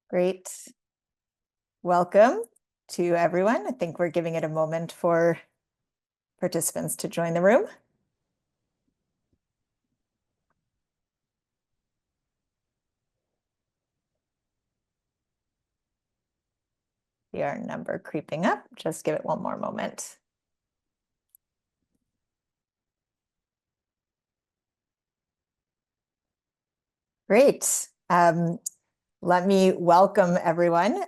Great. Welcome to everyone. I think we're giving it a moment for participants to join the room. See our number creeping up. Just give it one more moment. Great. Let me welcome everyone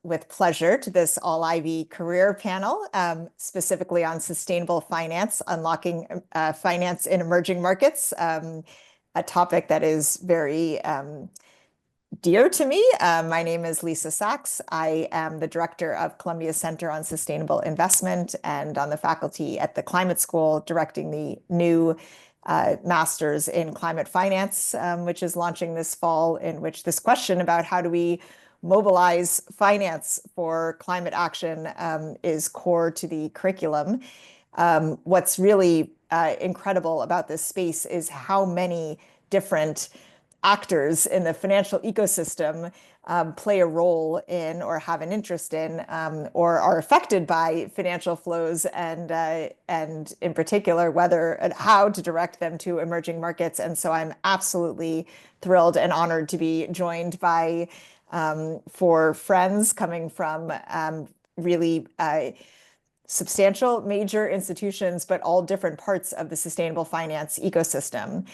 with pleasure to this All Ivy Career Panel, specifically on sustainable finance, unlocking finance in emerging markets, a topic that is very dear to me. My name is Lisa Sachs. I am the director of Columbia Center on Sustainable Investment and on the faculty at the Climate School, directing the new Master's in Climate Finance, which is launching this fall, in which this question about how do we mobilize finance for climate action is core to the curriculum. What's really incredible about this space is how many different actors in the financial ecosystem play a role in or have an interest in or are affected by financial flows and in particular whether and how to direct them to emerging markets. And so I'm absolutely thrilled and honored to be joined by four friends coming from really substantial major institutions, but all different parts of the sustainable finance ecosystem.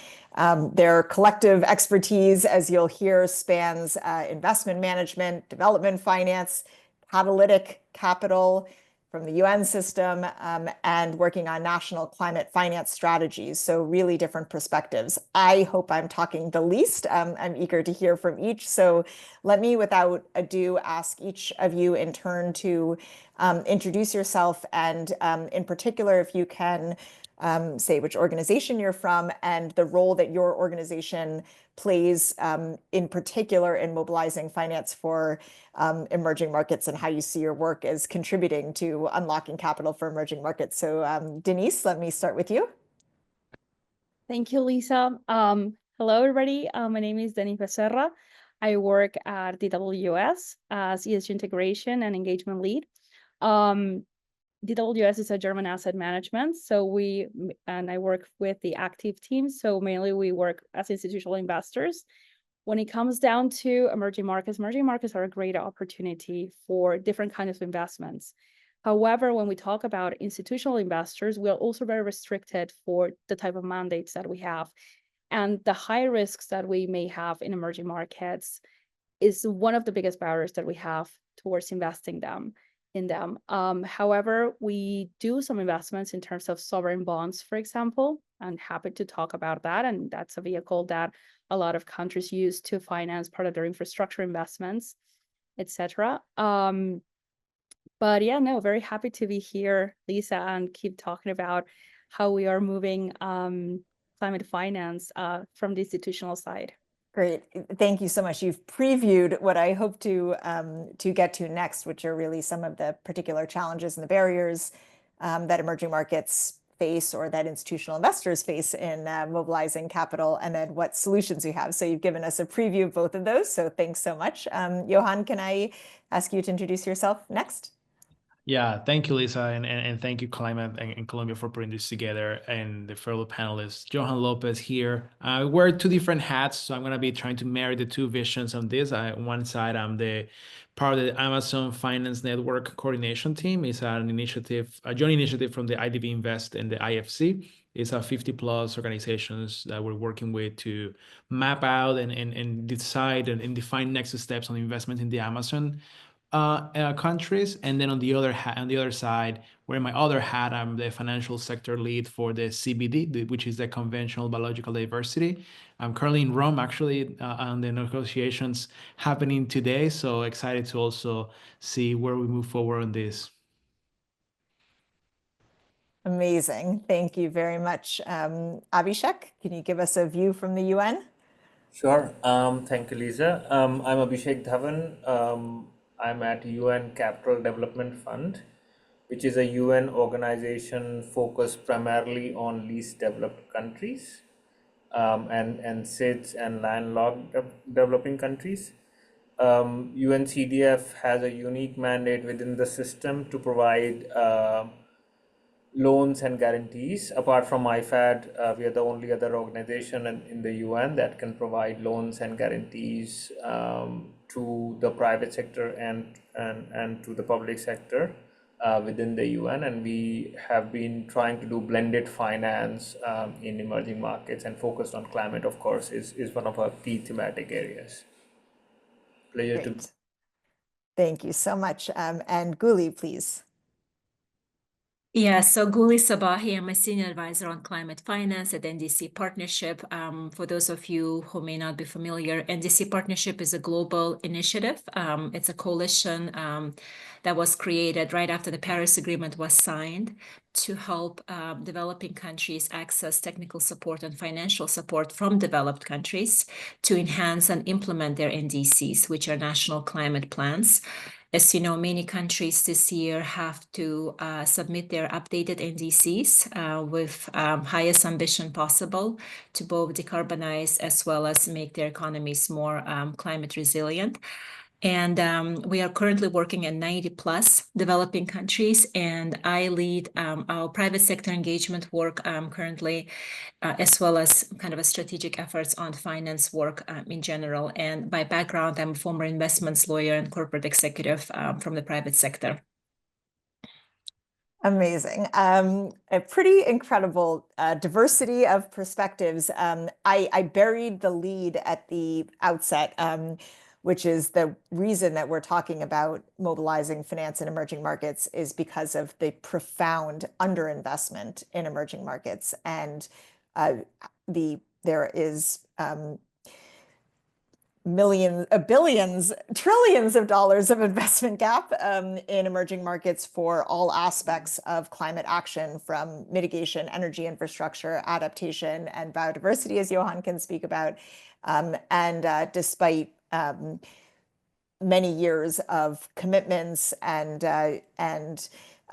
Their collective expertise, as you'll hear, spans investment management, development finance, catalytic capital from the UN system, and working on national climate finance strategies. So really different perspectives. I hope I'm talking the least. I'm eager to hear from each. So let me, without ado, ask each of you in turn to introduce yourself, and in particular, if you can say which organization you're from and the role that your organization plays in particular in mobilizing finance for emerging markets and how you see your work as contributing to unlocking capital for emerging markets. So Denise, let me start with you. Thank you, Lisa. Hello, everybody. My name is Denise Becerra. I work at DWS as ESG integration and engagement lead. DWS is a German asset management. So I work with the active team. So mainly we work as institutional investors. When it comes down to emerging markets are a great opportunity for different kinds of investments. However, when we talk about institutional investors, we are also very restricted for the type of mandates that we have. And the high risks that we may have in emerging markets is one of the biggest barriers that we have towards investing in them. However, we do some investments in terms of sovereign bonds, for example. I'm happy to talk about that. And that's a vehicle that a lot of countries use to finance part of their infrastructure investments, etc. But yeah, no, very happy to be here, Lisa, and keep talking about how we are moving climate finance from the institutional side. Great. Thank you so much. You've previewed what I hope to get to next, which are really some of the particular challenges and the barriers that emerging markets face or that institutional investors face in mobilizing capital, and then what solutions we have. So you've given us a preview of both of those. So thanks so much. Johan, can I ask you to introduce yourself next? Yeah, thank you, Lisa, and thank you, Climate and Columbia, for putting this together, and the fellow panelists. Johan Lopez here. I wear two different hats, so I'm going to be trying to marry the two visions on this. On one side, I'm the part of the Amazon Finance Network Coordination Team. It's an initiative, a joint initiative from the IDB Invest and the IFC. It's a 50 plus organizations that we're working with to map out and decide and define next steps on investment in the Amazon countries. And then on the other side, wearing my other hat, I'm the financial sector lead for the CBD, which is the conventional biological diversity. I'm currently in Rome, actually, on the negotiations happening today. So excited to also see where we move forward on this. Amazing. Thank you very much. Abhishek, can you give us a view from the UN? Sure. Thank you, Lisa. I'm Abhishek Dhawan. I'm at UN Capital Development Fund, which is a UN organization focused primarily on least developed countries and SIDS and landlocked developing countries. UNCDF has a unique mandate within the system to provide loans and guarantees. Apart from IFAD, we are the only other organization in the UN that can provide loans and guarantees to the private sector and to the public sector within the UN. And we have been trying to do blended finance in emerging markets, and focused on climate, of course, is one of our key thematic areas. Pleasure to. Great. Thank you so much. And Guli, please. Yeah, so Guli Sabahi, I'm a senior advisor on climate finance at NDC Partnership. For those of you who may not be familiar, NDC Partnership is a global initiative. It's a coalition that was created right after the Paris Agreement was signed to help developing countries access technical support and financial support from developed countries to enhance and implement their NDCs, which are national climate plans. As you know, many countries this year have to submit their updated NDCs with highest ambition possible to both decarbonize as well as make their economies more climate resilient. And we are currently working in 90 plus developing countries, and I lead our private sector engagement work currently, as well as kind of a strategic efforts on finance work in general. And by background, I'm a former investments lawyer and corporate executive from the private sector. Amazing. A pretty incredible diversity of perspectives. I buried the lead at the outset, which is the reason that we're talking about mobilizing finance in emerging markets is because of the profound underinvestment in emerging markets. And there is millions, billions, trillions of dollars of investment gap in emerging markets for all aspects of climate action, from mitigation, energy infrastructure, adaptation, and biodiversity, as Johan can speak about. And despite many years of commitments and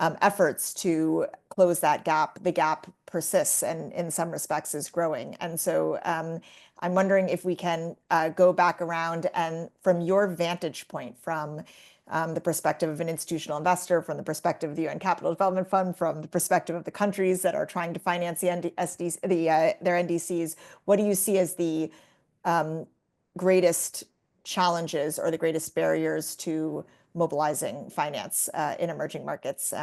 efforts to close that gap, the gap persists and in some respects is growing. And so I'm wondering if we can go back around and from your vantage point, from the perspective of an institutional investor, from the perspective of the UN Capital Development Fund, from the perspective of the countries that are trying to finance their NDCs, what do you see as the greatest challenges or the greatest barriers to mobilizing finance in emerging markets?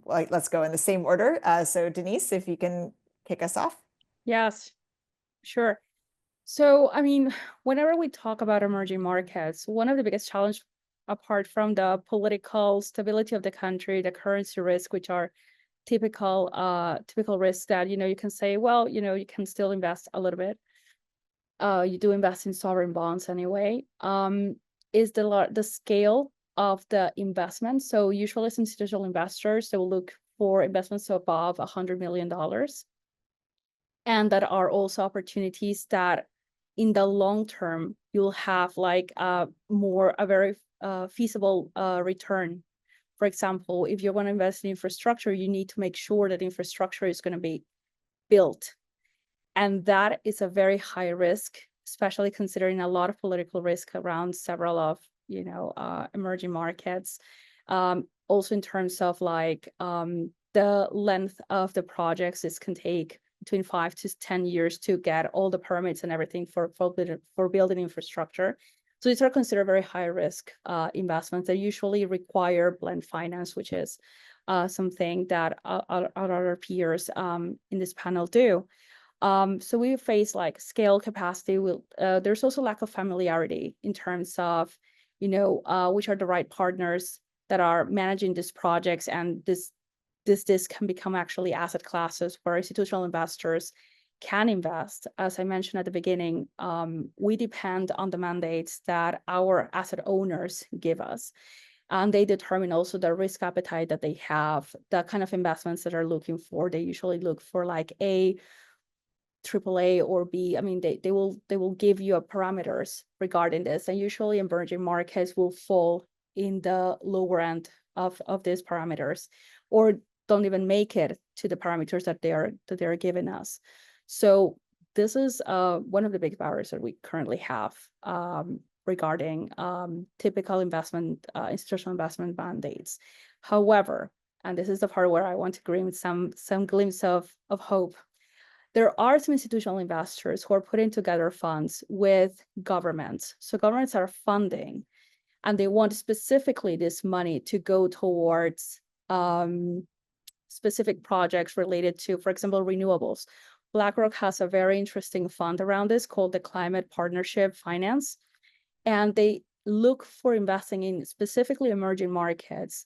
Let's go in the same order. So Denise, if you can kick us off. Yes, sure. So, I mean, whenever we talk about emerging markets, one of the biggest challenges, apart from the political stability of the country, the currency risk, which are typical risks that, you can say, well, you can still invest a little bit. You do invest in sovereign bonds anyway, is the scale of the investment. So usually as institutional investors, they will look for investments above $100 million. And that are also opportunities that in the long term, you'll have like a very feasible return. For example, if you want to invest in infrastructure, you need to make sure that infrastructure is going to be built. And that is a very high risk, especially considering a lot of political risk around several of, emerging markets. Also in terms of like the length of the projects, this can take between 5 to 10 years to get all the permits and everything for building infrastructure. So these are considered very high risk investments that usually require blend finance, which is something that our other peers in this panel do. So we face like scale, capacity. There's also lack of familiarity in terms of, which are the right partners that are managing these projects, and this can become actually asset classes where institutional investors can invest. As I mentioned at the beginning, we depend on the mandates that our asset owners give us. And they determine also the risk appetite that they have, the kind of investments that they're looking for. They usually look for like A, AAA or B. I mean, they will give you parameters regarding this. And usually emerging markets will fall in the lower end of these parameters, or don't even make it to the parameters that they are giving us. So this is one of the big barriers that we currently have. regarding typical institutional investment mandates. However, and this is the part where I want to bring some glimpse of hope. There are some institutional investors who are putting together funds with governments. So governments are funding, and they want specifically this money to go towards specific projects related to, for example, renewables. BlackRock has a very interesting fund around this called the Climate Partnership Finance. And they look for investing in specifically emerging markets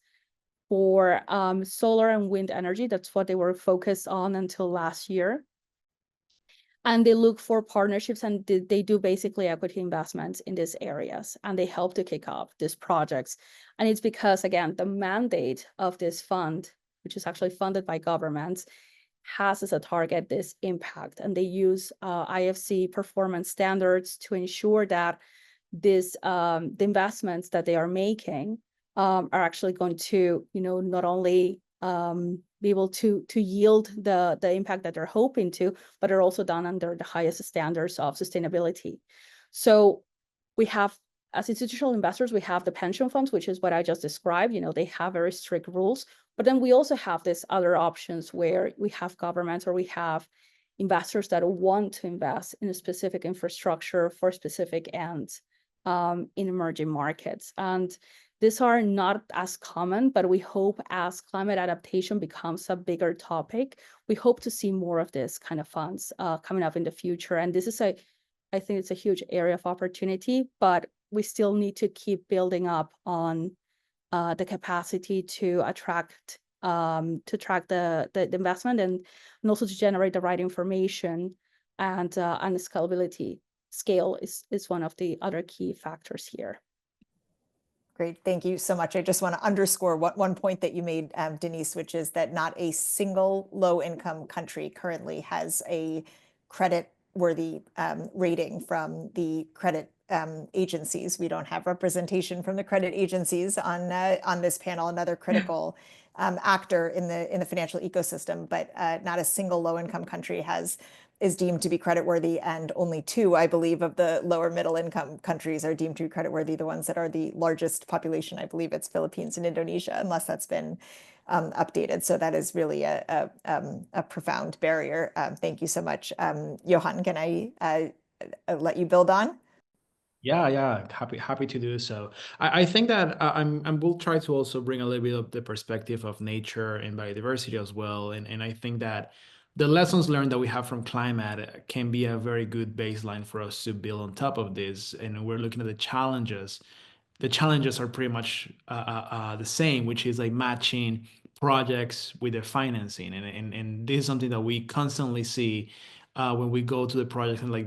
for solar and wind energy. That's what they were focused on until last year. And they look for partnerships, and they do basically equity investments in these areas, and they help to kick off these projects. And it's because, again, the mandate of this fund, which is actually funded by governments, has as a target this impact. And they use IFC performance standards to ensure that the investments that they are making are actually going to, not only be able to yield the impact that they're hoping to, but are also done under the highest standards of sustainability. So we have, as institutional investors, we have the pension funds, which is what I just described. They have very strict rules. But then we also have these other options where we have governments or we have investors that want to invest in a specific infrastructure for specific ends in emerging markets. And these are not as common, but we hope as climate adaptation becomes a bigger topic, we hope to see more of this kind of funds coming up in the future. And this is I think it's a huge area of opportunity, but we still need to keep building up on the capacity to attract the investment and also to generate the right information, and the scalability. Scale is one of the other key factors here. Great, thank you so much. I just want to underscore one point that you made, Denise, which is that not a single low-income country currently has a credit-worthy rating from the credit agencies. We don't have representation from the credit agencies on this panel, another critical actor in the financial ecosystem, but not a single low-income country is deemed to be creditworthy, and only 2, I believe, of the lower middle income countries are deemed to be creditworthy. The ones that are the largest population, I believe it's Philippines and Indonesia, unless that's been updated. So that is really a profound barrier. Thank you so much. Johan, can I let you build on? Yeah, happy to do so. I think that we'll try to also bring a little bit of the perspective of nature and biodiversity as well. And I think that the lessons learned that we have from climate can be a very good baseline for us to build on top of this. And we're looking at the challenges. The challenges are pretty much the same, which is like matching projects with the financing. And this is something that we constantly see when we go to the project, and like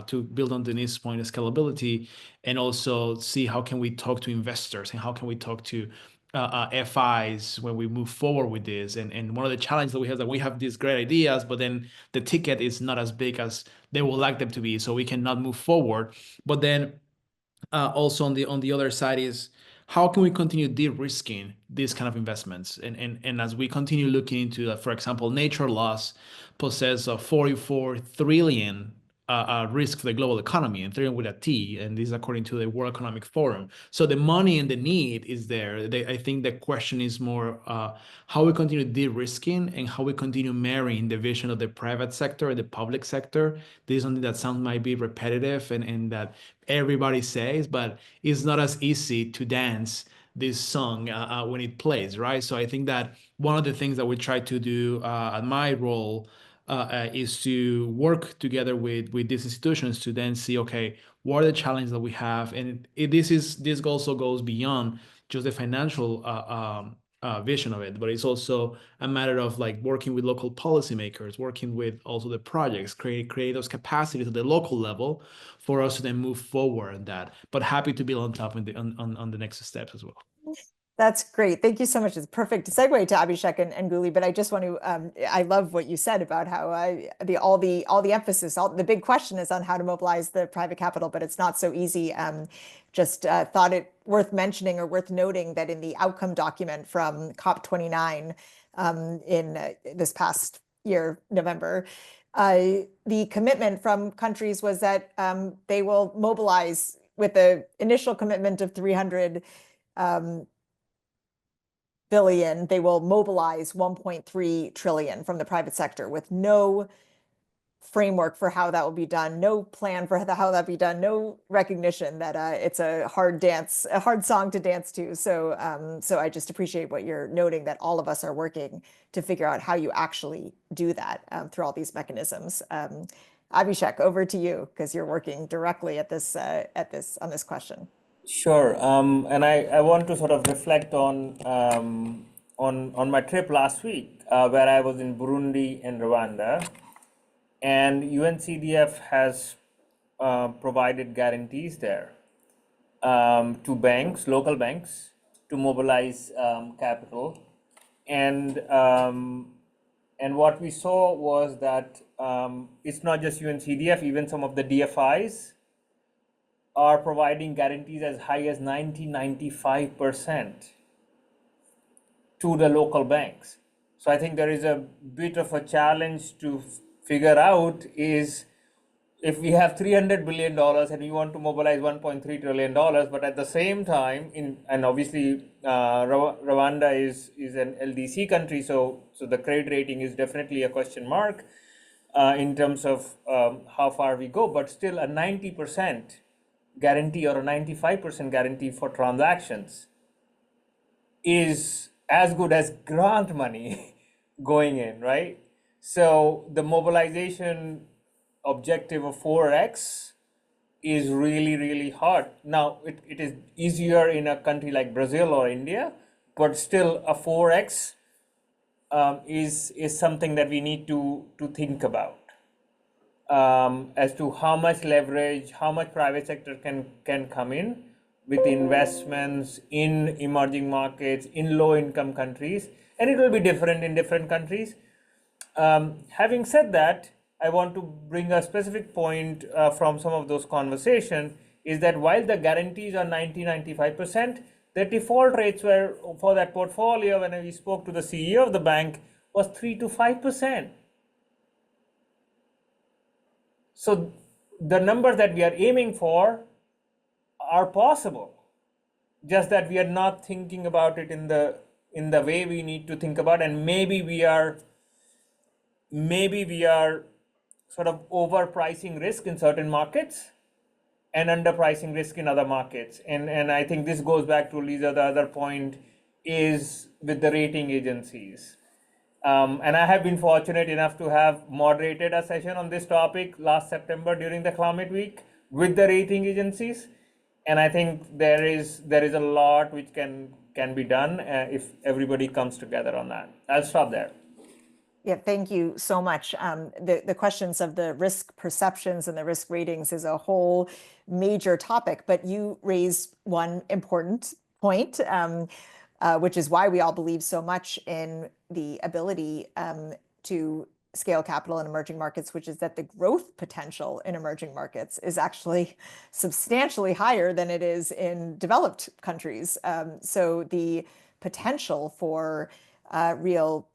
to build on Denise's point of scalability, and also see how can we talk to investors and how can we talk to FIs when we move forward with this. And one of the challenges that we have is that we have these great ideas, but then the ticket is not as big as they would like them to be, so we cannot move forward. But then also on the other side is how can we continue de-risking these kind of investments, and as we continue looking into, for example, nature loss possess a 44 trillion risk for the global economy, and trillion with a T, and this is according to the World Economic Forum. So the money and the need is there. I think the question is more how we continue de-risking and how we continue marrying the vision of the private sector and the public sector. This is something that sounds might be repetitive and that everybody says, but it's not as easy to dance this song when it plays, right? So I think that one of the things that we try to do at my role is to work together with these institutions to then see, okay, what are the challenges that we have? And this also goes beyond just the financial vision of it, but it's also a matter of like working with local policymakers, working with also the projects, create those capacities at the local level for us to then move forward on that. But happy to be on top on the next steps as well. That's great. Thank you so much. It's a perfect segue to Abhishek and Guli, but I just want to, I love what you said about how all the emphasis, the big question is on how to mobilize the private capital, but it's not so easy. Just thought it worth mentioning or worth noting that in the outcome document from COP29 in this past year, November, the commitment from countries was that they will mobilize with the initial commitment of 300 billion, they will mobilize 1.3 trillion from the private sector with no framework for how that will be done, no plan for how that be done, no recognition that it's a hard song to dance to. So I just appreciate what you're noting, that all of us are working to figure out how you actually do that through all these mechanisms. Abhishek, over to you, because you're working directly at this on this question. Sure. And I want to sort of reflect on my trip last week, where I was in Burundi and Rwanda. And UNCDF has provided guarantees there to banks, local banks, to mobilize capital. And what we saw was that it's not just UNCDF, even some of the DFIs are providing guarantees as high as 90-95% to the local banks. So I think there is a bit of a challenge to figure out is, if we have $300 billion and we want to mobilize $1.3 trillion, but at the same time, and obviously Rwanda is an LDC country, so the credit rating is definitely a question mark in terms of how far we go, but still a 90% guarantee or a 95% guarantee for transactions is as good as grant money going in, right? So the mobilization objective of 4x is really, really hard. Now, it is easier in a country like Brazil or India, but still a 4x is something that we need to think about as to how much leverage, how much private sector can come in with investments in emerging markets, in low-income countries, and it will be different in different countries. Having said that, I want to bring a specific point from some of those conversations, is that while the guarantees are 90-95%, the default rates were for that portfolio, when we spoke to the CEO of the bank, was 3 to 5%. So the numbers that we are aiming for are possible, just that we are not thinking about it in the way we need to think about, and maybe we are sort of overpricing risk in certain markets and underpricing risk in other markets. And I think this goes back to Lisa, the other point is with the rating agencies. And I have been fortunate enough to have moderated a session on this topic last September during the Climate Week with the rating agencies. And I think there is a lot which can be done if everybody comes together on that. I'll stop there. Yeah, thank you so much. The questions of the risk perceptions and the risk ratings is a whole major topic, but you raise one important point, which is why we all believe so much in the ability to scale capital in emerging markets, which is that the growth potential in emerging markets is actually substantially higher than it is in developed countries. So the potential for real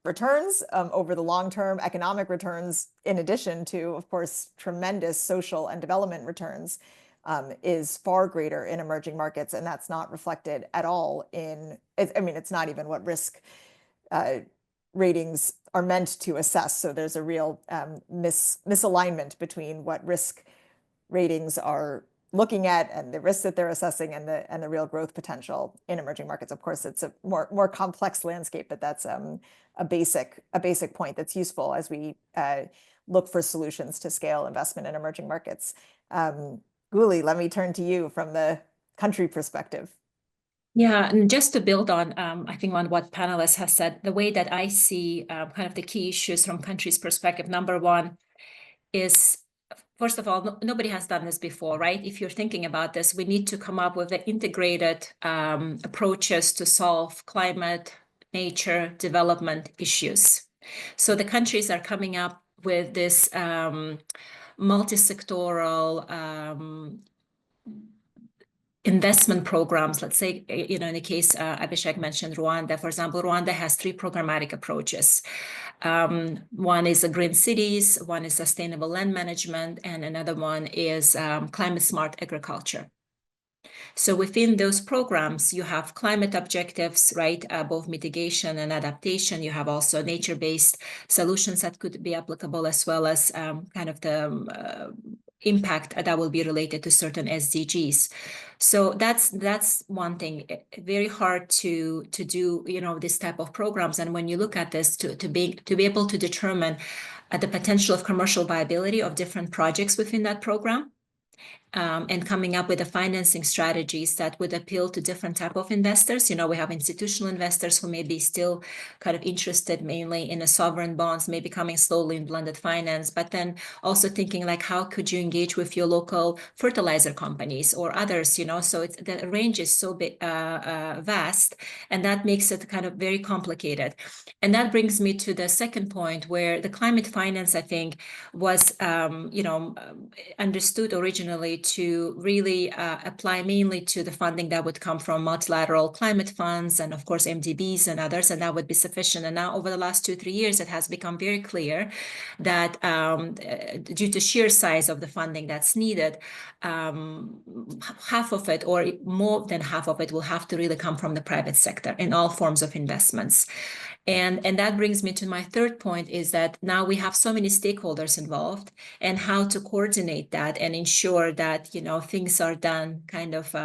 returns over the long term, economic returns, in addition to, of course, tremendous social and development returns, is far greater in emerging markets. And that's not reflected at all in, I mean, it's not even what risk ratings are meant to assess. So there's a real misalignment between what risk ratings are looking at and the risks that they're assessing and the real growth potential in emerging markets. Of course, it's a more complex landscape, but that's a basic point that's useful as we look for solutions to scale investment in emerging markets. Guli, let me turn to you from the country perspective. Yeah, and just to build on, I think on what Panelists has said, the way that I see kind of the key issues from country's perspective, number one is, first of all, nobody has done this before, right? If you're thinking about this, we need to come up with the integrated approaches to solve climate, nature, development issues. So the countries are coming up with this multi-sectoral investment programs, let's say, in the case Abhishek mentioned Rwanda, for example, Rwanda has 3 programmatic approaches. One is green cities, one is sustainable land management, and another one is climate smart agriculture. So within those programs, you have climate objectives, right? Both mitigation and adaptation. You have also nature-based solutions that could be applicable, as well as kind of the impact that will be related to certain SDGs. So that's one thing. Very hard to do, this type of programs. And when you look at this, to be able to determine the potential of commercial viability of different projects within that program. And coming up with the financing strategies that would appeal to different type of investors. We have institutional investors who may be still kind of interested mainly in a sovereign bonds, maybe coming slowly in blended finance, but then also thinking like, how could you engage with your local fertilizer companies or others, so the range is so big, vast, and that makes it kind of very complicated. And that brings me to the second point, where the climate finance, I think, was, understood originally to really apply mainly to the funding that would come from multilateral climate funds and, of course, MDBs and others, and that would be sufficient. And now over the last 2-3 years, it has become very clear that due to sheer size of the funding that's needed, half of it or more than half of it will have to really come from the private sector in all forms of investments. And that brings me to my third point, is that now we have so many stakeholders involved, and how to coordinate that and ensure that, things are done kind of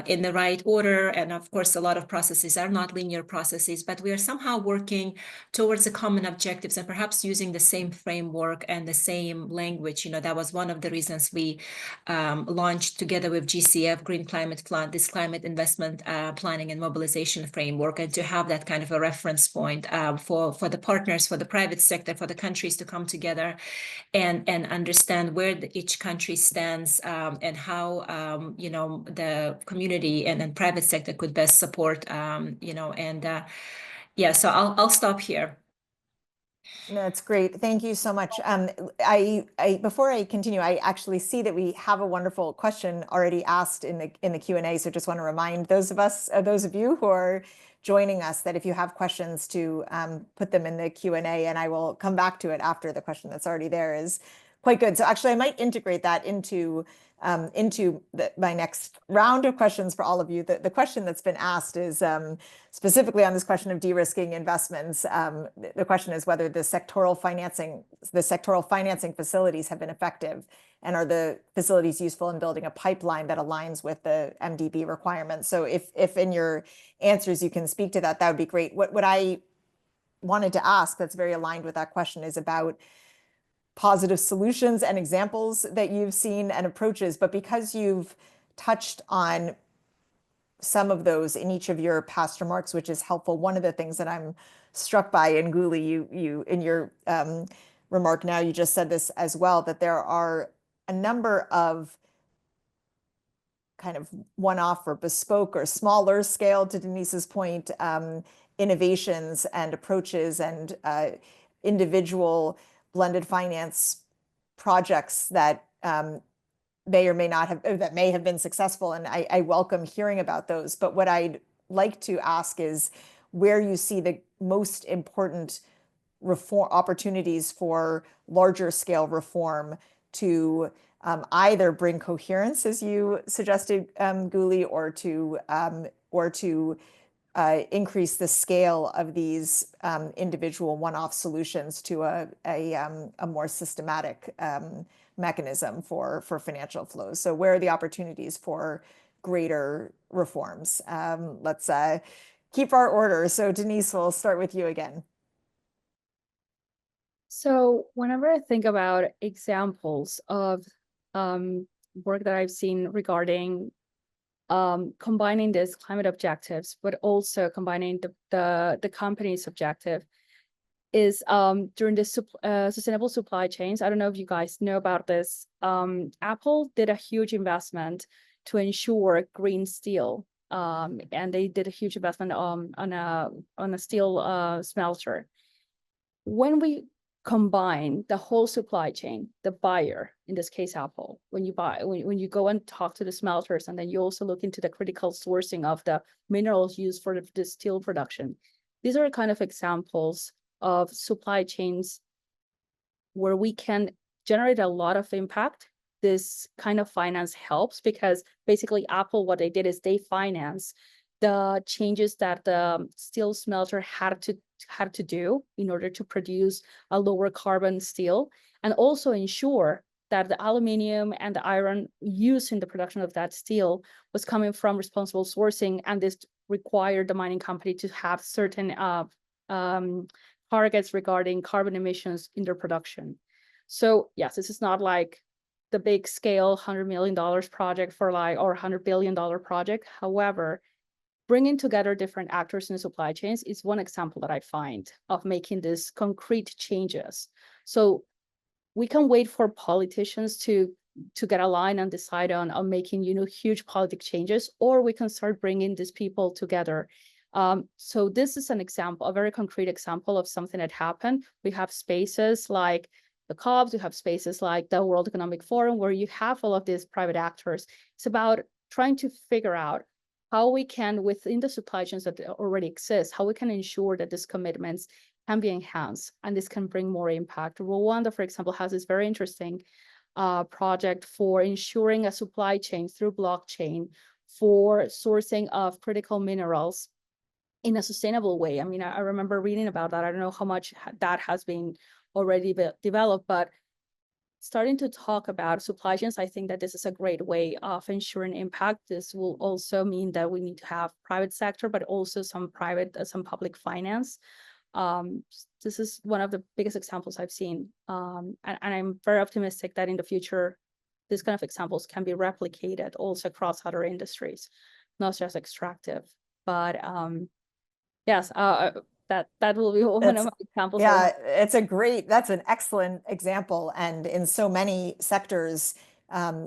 in the right order. And of course, a lot of processes are not linear processes, but we are somehow working towards the common objectives and perhaps using the same framework and the same language. That was one of the reasons we launched together with GCF, Green Climate Fund, this climate investment planning and mobilization framework, and to have that kind of a reference point for the partners, for the private sector, for the countries to come together and understand where each country stands, and how the community and private sector could best support, yeah, so I'll stop here. No, it's great. Thank you so much. Before I continue, I actually see that we have a wonderful question already asked in the Q&A. So just want to remind those of you who are joining us, that if you have questions, to put them in the Q&A, and I will come back to it after the question that's already there is quite good. So actually, I might integrate that into my next round of questions for all of you. The question that's been asked is specifically on this question of de-risking investments. The question is whether the sectoral financing facilities have been effective, and are the facilities useful in building a pipeline that aligns with the MDB requirements. So if in your answers you can speak to that, that would be great. What I wanted to ask that's very aligned with that question is about positive solutions and examples that you've seen and approaches, but because you've touched on some of those in each of your past remarks, which is helpful. One of the things that I'm struck by, and Guli, you in your remark now, you just said this as well, that there are a number of kind of one-off or bespoke or smaller scale, to Denise's point, innovations and approaches and individual blended finance projects that may or may not have, that may have been successful. And I welcome hearing about those. But what I'd like to ask is where you see the most important reform opportunities for larger scale reform to either bring coherence, as you suggested, Guli, or to increase the scale of these individual one-off solutions to a more systematic mechanism for financial flows. So where are the opportunities for greater reforms? Let's keep our order. So Denise, we'll start with you again. So whenever I think about examples of work that I've seen regarding combining these climate objectives, but also combining the company's objective, is during the sustainable supply chains. I don't know if you guys know about this. Apple did a huge investment to ensure green steel, and they did a huge investment on a steel smelter. When we combine the whole supply chain, the buyer, in this case, Apple, when you go and talk to the smelters, and then you also look into the critical sourcing of the minerals used for the steel production. These are kind of examples of supply chains where we can generate a lot of impact. This kind of finance helps because basically Apple, what they did is they finance the changes that the steel smelter had to do in order to produce a lower carbon steel, and also ensure that the aluminum and the iron used in the production of that steel was coming from responsible sourcing, and this required the mining company to have certain targets regarding carbon emissions in their production. So yes, this is not like the big scale $100 million project or $100 billion project. However, bringing together different actors in the supply chains is one example that I find of making these concrete changes. So we can wait for politicians to get aligned and decide on making huge politic changes, or we can start bringing these people together. So this is an example, a very concrete example of something that happened. We have spaces like the COPs, we have spaces like the World Economic Forum, where you have all of these private actors. It's about trying to figure out how we can, within the supply chains that already exist, how we can ensure that these commitments can be enhanced and this can bring more impact. Rwanda, for example, has this very interesting project for ensuring a supply chain through blockchain for sourcing of critical minerals in a sustainable way. I mean, I remember reading about that. I don't know how much that has been already developed, but starting to talk about supply chains, I think that this is a great way of ensuring impact. This will also mean that we need to have private sector, but also some public finance. This is one of the biggest examples I've seen. And I'm very optimistic that in the future, these kind of examples can be replicated also across other industries, not just extractive. But yes, that will be one of my examples. Yeah, that's an excellent example. And in so many sectors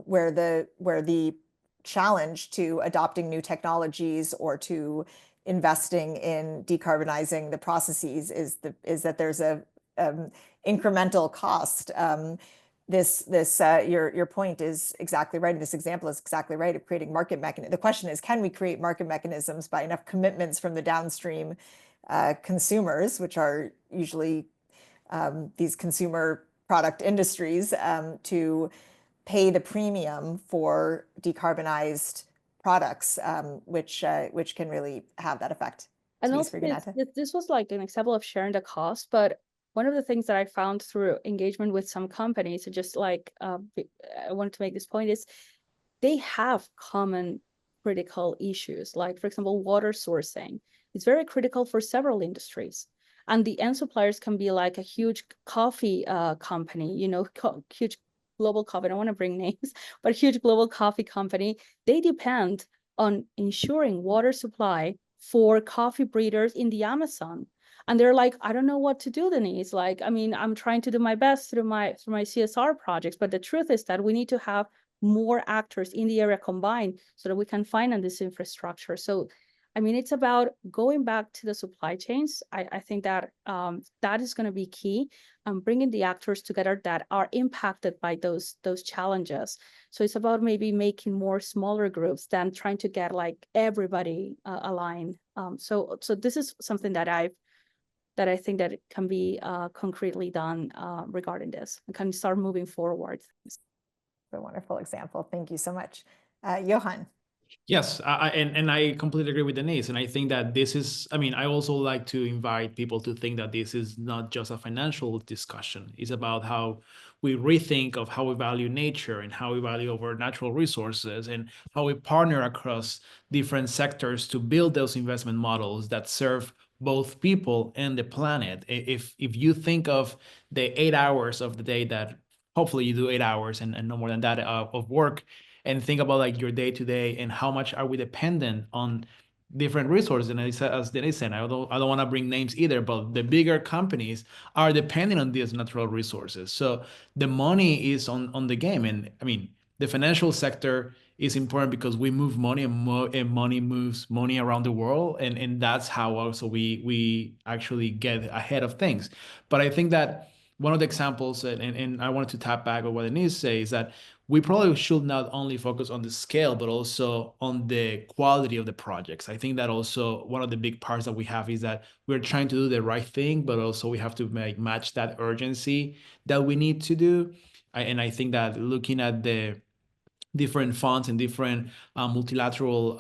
where the challenge to adopting new technologies or to investing in decarbonizing the processes is that there's a incremental cost. Your point is exactly right. This example is exactly right of creating market mechanisms. The question is, can we create market mechanisms by enough commitments from the downstream consumers, which are usually these consumer product industries, to pay the premium for decarbonized products, which can really have that effect. And also, this was like an example of sharing the cost, but one of the things that I found through engagement with some companies, just like I wanted to make this point, is they have common critical issues, like, for example, water sourcing. It's very critical for several industries. And the end suppliers can be like a huge coffee company, huge global coffee, I don't want to bring names, but huge global coffee company. They depend on ensuring water supply for coffee breeders in the Amazon. And they're like, I don't know what to do, Denise. Like, I mean, I'm trying to do my best through my CSR projects, but the truth is that we need to have more actors in the area combined so that we can finance this infrastructure. So, I mean, it's about going back to the supply chains. I think that that is going to be key, bringing the actors together that are impacted by those challenges. So it's about maybe making more smaller groups than trying to get like everybody aligned. So this is something that I think that it can be concretely done regarding this and can start moving forward. A wonderful example. Thank you so much. Johan. Yes, and I completely agree with Denise. And I think that this is, I mean, I also like to invite people to think that this is not just a financial discussion. It's about how we rethink of how we value nature and how we value our natural resources and how we partner across different sectors to build those investment models that serve both people and the planet. If you think of the 8 hours of the day that hopefully you do 8 hours and no more than that of work, and think about like your day to day and how much are we dependent on different resources. And as Denise said, I don't want to bring names either, but the bigger companies are depending on these natural resources. So the money is on the game. And I mean, the financial sector is important because we move money and money moves money around the world. And that's how also we actually get ahead of things. But I think that one of the examples, and I wanted to tap back on what Denise says, is that we probably should not only focus on the scale, but also on the quality of the projects. I think that also one of the big parts that we have is that we're trying to do the right thing, but also we have to match that urgency that we need to do. And I think that looking at the different funds and different multilateral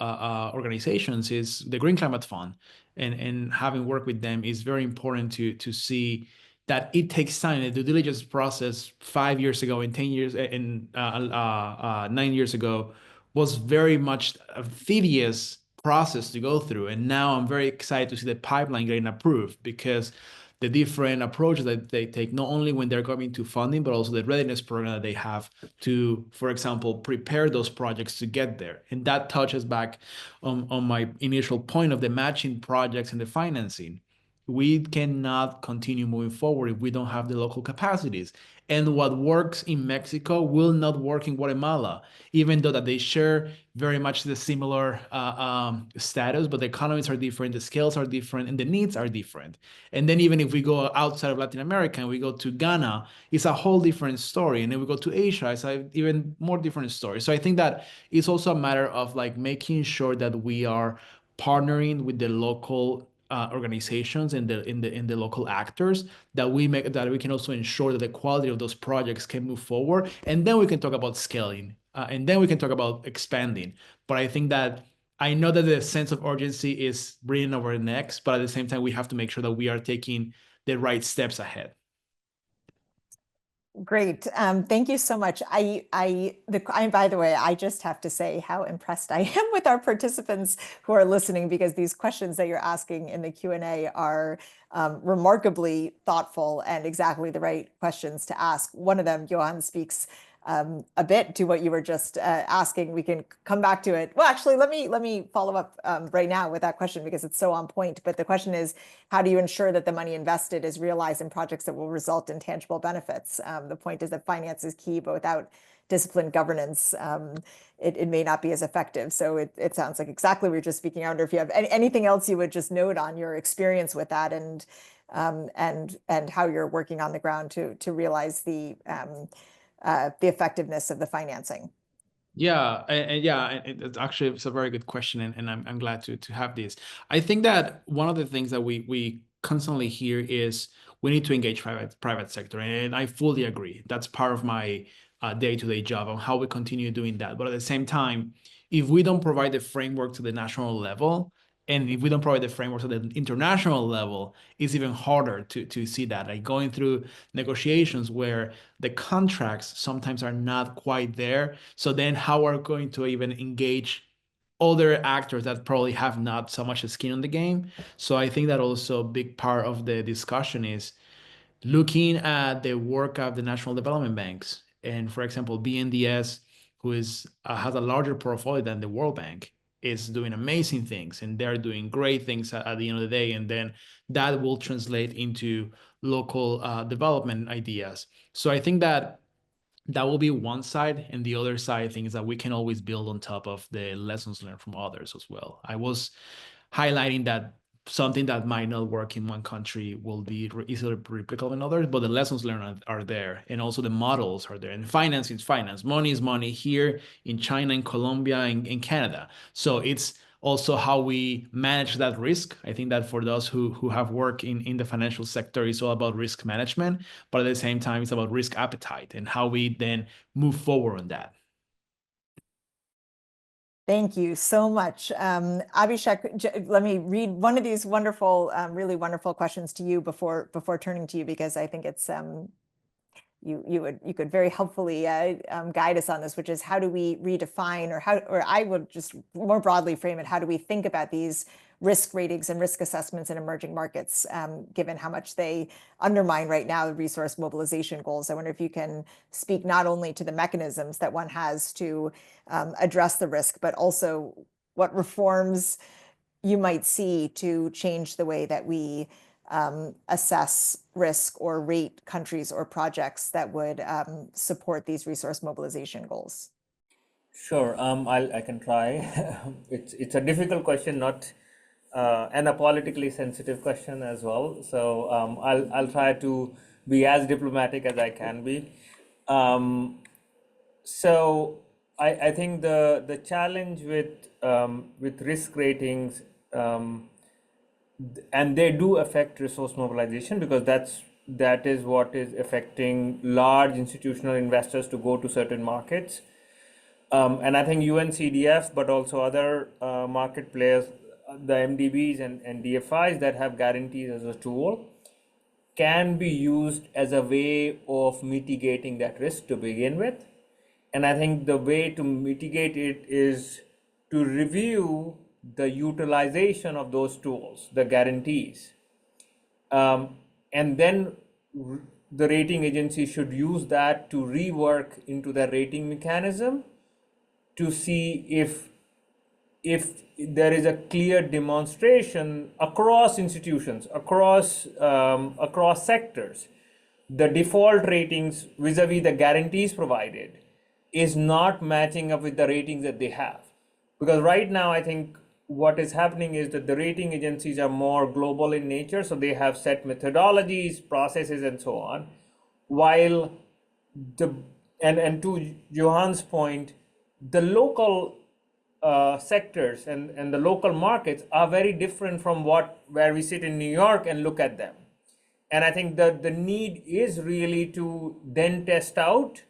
organizations is the Green Climate Fund, and having worked with them is very important to see that it takes time. The due diligence process 5 years ago and 10 years and 9 years ago was very much a tedious process to go through, and now I'm very excited to see the pipeline getting approved, because the different approaches that they take, not only when they're coming to funding, but also the readiness program that they have to, for example, prepare those projects to get there. And that touches back on my initial point of the matching projects and the financing. We cannot continue moving forward if we don't have the local capacities. And what works in Mexico will not work in Guatemala, even though that they share very much the similar status, but the economies are different, the scales are different, and the needs are different. And then even if we go outside of Latin America and we go to Ghana, it's a whole different story. And then we go to Asia, it's an even more different story. So I think that it's also a matter of like making sure that we are partnering with the local organizations and the local actors, that we can also ensure that the quality of those projects can move forward, and then we can talk about scaling, and then we can talk about expanding. But I think that I know that the sense of urgency is breathing over our necks, but at the same time, we have to make sure that we are taking the right steps ahead. Great. Thank you so much. By the way, I just have to say how impressed I am with our participants who are listening, because these questions that you're asking in the Q&A are remarkably thoughtful and exactly the right questions to ask. One of them, Johan, speaks a bit to what you were just asking. We can come back to it. Well, actually, let me follow up right now with that question, because it's so on point. But the question is, how do you ensure that the money invested is realized in projects that will result in tangible benefits? The point is that finance is key, but without disciplined governance, it may not be as effective. So it sounds like exactly what you're just speaking. I wonder if you have anything else you would just note on your experience with that, and how you're working on the ground to realize the effectiveness of the financing. Yeah, it's actually, it's a very good question, and I'm glad to have this. I think that one of the things that we constantly hear is we need to engage private sector, and I fully agree. That's part of my day-to-day job on how we continue doing that. But at the same time, if we don't provide the framework to the national level, and if we don't provide the framework to the international level, it's even harder to see that. Like going through negotiations where the contracts sometimes are not quite there. So then how are we going to even engage other actors that probably have not so much skin in the game? So I think that also a big part of the discussion is looking at the work of the national development banks. And for example, BNDES, who has a larger portfolio than the World Bank, is doing amazing things, and they're doing great things at the end of the day. And then that will translate into local development ideas. So I think that will be one side, and the other side, I think, is that we can always build on top of the lessons learned from others as well. I was highlighting that something that might not work in one country will be easily replicable in others, but the lessons learned are there, and also the models are there. And finance is finance, money is money here in China, in Colombia, in Canada. So it's also how we manage that risk. I think that for those who have worked in the financial sector, it's all about risk management, but at the same time, it's about risk appetite and how we then move forward on that. Thank you so much. Abhishek, let me read one of these wonderful, really wonderful questions to you before turning to you, because I think it's you could very helpfully guide us on this, which is how do we redefine, or I would just more broadly frame it, how do we think about these risk ratings and risk assessments in emerging markets, given how much they undermine right now the resource mobilization goals? I wonder if you can speak not only to the mechanisms that one has to address the risk, but also what reforms you might see to change the way that we assess risk or rate countries or projects that would support these resource mobilization goals. Sure, I can try. It's a difficult question, not and a politically sensitive question as well. So I'll try to be as diplomatic as I can be. So I think the challenge with risk ratings, and they do affect resource mobilization, because that is what is affecting large institutional investors to go to certain markets. And I think UNCDF, but also other market players, the MDBs and DFIs that have guarantees as a tool, can be used as a way of mitigating that risk to begin with. And I think the way to mitigate it is to review the utilization of those tools, the guarantees. And then the rating agency should use that to rework into the rating mechanism to see if there is a clear demonstration across institutions, across sectors, the default ratings vis-a-vis the guarantees provided is not matching up with the ratings that they have. Because right now, I think what is happening is that the rating agencies are more global in nature, so they have set methodologies, processes, and so on. While and to Johan's point, the local sectors and the local markets are very different from where we sit in New York and look at them. And I think that the need is really to then test out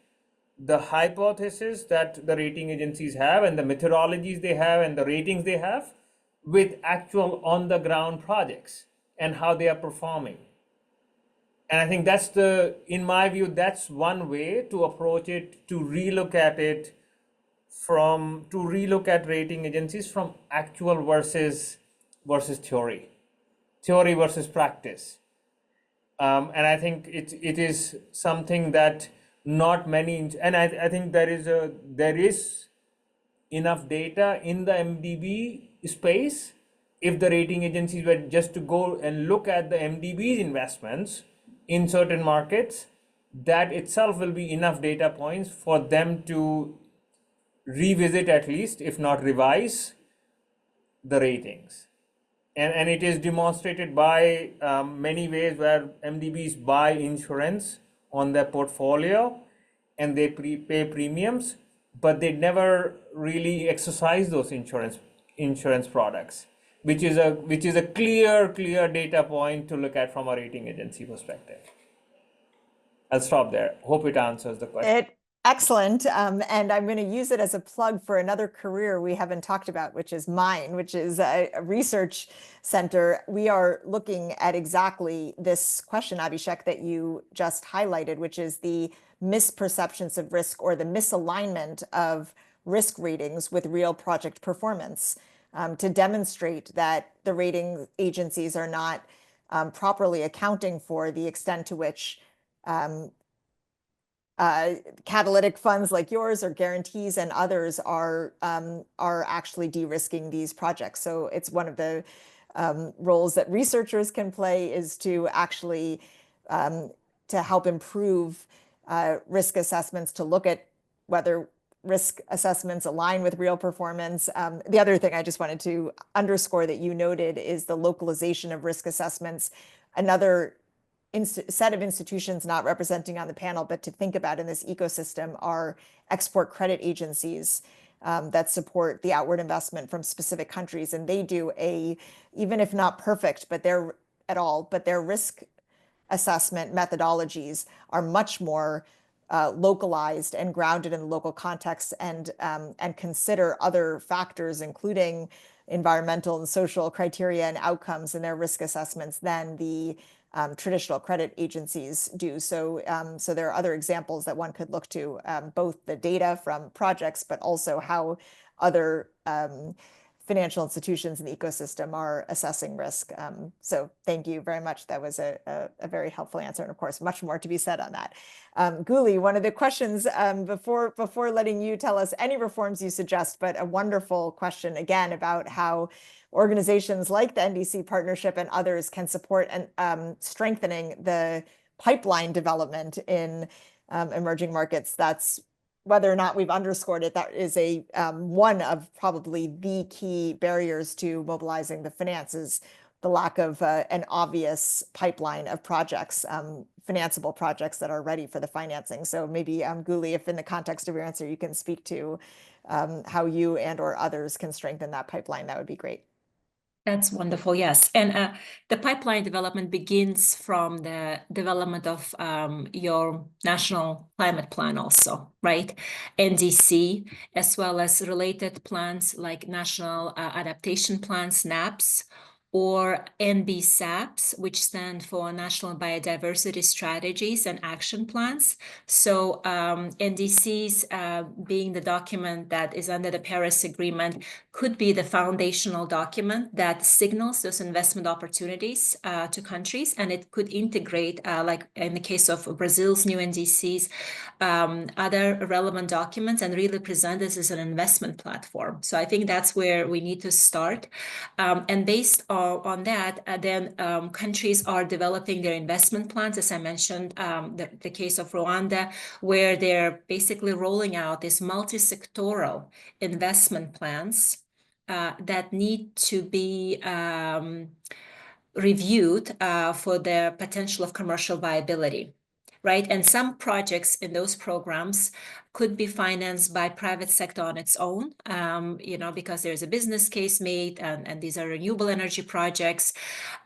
the hypothesis that the rating agencies have and the methodologies they have and the ratings they have with actual on the ground projects and how they are performing. And I think in my view, that's one way to approach it, to relook at rating agencies from actual versus theory versus practice. And I think it is something that not many, and I think there is enough data in the MDB space. If the rating agencies were just to go and look at the MDB's investments in certain markets, that itself will be enough data points for them to revisit, at least, if not revise, the ratings. And it is demonstrated by many ways where MDBs buy insurance on their portfolio and they pay premiums, but they never really exercise those insurance products, which is a clear data point to look at from a rating agency perspective. I'll stop there. Hope it answers the question. Excellent. And I'm going to use it as a plug for another career we haven't talked about, which is mine, which is a research center. We are looking at exactly this question, Abhishek, that you just highlighted, which is the misperceptions of risk or the misalignment of risk ratings with real project performance, to demonstrate that the rating agencies are not properly accounting for the extent to which catalytic funds like yours or guarantees and others are actually de-risking these projects. So it's one of the roles that researchers can play, is to actually to help improve risk assessments, to look at whether risk assessments align with real performance. The other thing I just wanted to underscore that you noted is the localization of risk assessments. Another set of institutions not representing on the panel, but to think about in this ecosystem, are export credit agencies that support the outward investment from specific countries. And they do even if not perfect, but their risk assessment methodologies are much more localized and grounded in the local context, and consider other factors, including environmental and social criteria and outcomes in their risk assessments than the traditional credit agencies do. So there are other examples that one could look to, both the data from projects, but also how other financial institutions in the ecosystem are assessing risk. So thank you very much. That was a very helpful answer. And of course, much more to be said on that. Guli, one of the questions before letting you tell us any reforms you suggest, but a wonderful question again about how organizations like the NDC partnership and others can support and strengthening the pipeline development in emerging markets. That's whether or not we've underscored it, that is one of probably the key barriers to mobilizing the finances the lack of an obvious pipeline of projects, financeable projects that are ready for the financing. So maybe, Guli, if in the context of your answer, you can speak to how you and or others can strengthen that pipeline, that would be great. That's wonderful, yes. And the pipeline development begins from the development of your national climate plan also, right? NDC, as well as related plans like national adaptation plans, NAPS, or NBSAPs, which stand for National Biodiversity Strategies and Action Plans. So NDCs, being the document that is under the Paris Agreement, could be the foundational document that signals those investment opportunities to countries, and it could integrate, like in the case of Brazil's new NDCs, other relevant documents and really present this as an investment platform. So I think that's where we need to start. And based on that, then countries are developing their investment plans, as I mentioned, the case of Rwanda, where they're basically rolling out these multi-sectoral investment plans that need to be reviewed for the potential of commercial viability, right? And some projects in those programs could be financed by private sector on its own, because there's a business case made, and these are renewable energy projects.